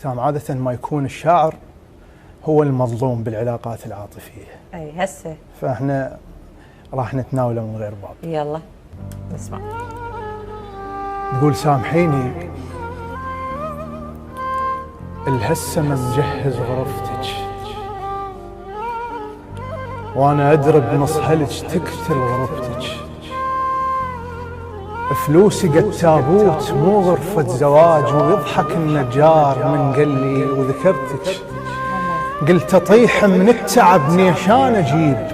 الختام عادة ما يكون الشاعر هو المظلوم بالعلاقات العاطفية. اي هسه فاحنا راح نتناوله من غير باب. يلا نسمع. تقول سامحيني الهسه ما مجهز غرفتك، وانا ادري بنص هلج تكتل غرفتك، فلوسي قد تابوت مو غرفة زواج، ويضحك النجار من قلي وذكرتك، قلت اطيح من التعب نيشان اجيب،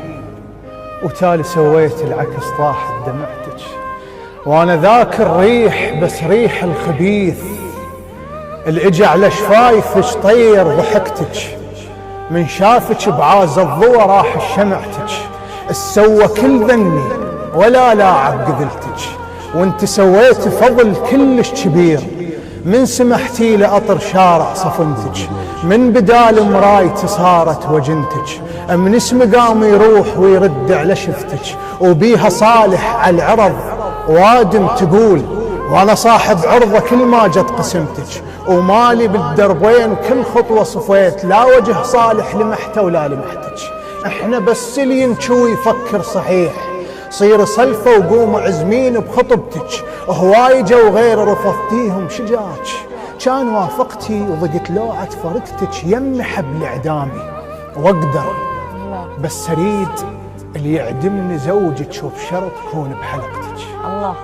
وتالي سويت العكس طاحت دمعتك، وانا ذاك الريح بس ريح الخبيث، الاجى على شفايفك طير ضحكتك، من شافك بعاز الضوى راح شمعتك، السوى كل ذني ولا لاعب قذلتك، وانت سويت فضل كلش كبير، من سمحتي لأطر شارع صفنتك، من بدال مرايتي صارت وجنتك، من اسم قام يروح ويرد على شفتك، وبيها صالح على العرض وادم تقول، وانا صاحب عرضه كل ما جت قسمتك، ومالي بالدربين كل خطوه صفيت، لا وجه صالح لمحته ولا لمحتك، احنا بس اللي ينشوي يفكر صحيح، صير صلفه وقوموا عزمين بخطبتك، هواي جو غير رفضتيهم شجاج، كان وافقتي وضقت لوعه فرقتك يم حبل اعدامي، واقدر بس اريد اللي يعدمني زوجك وبشرط كون بحلقتك. الله.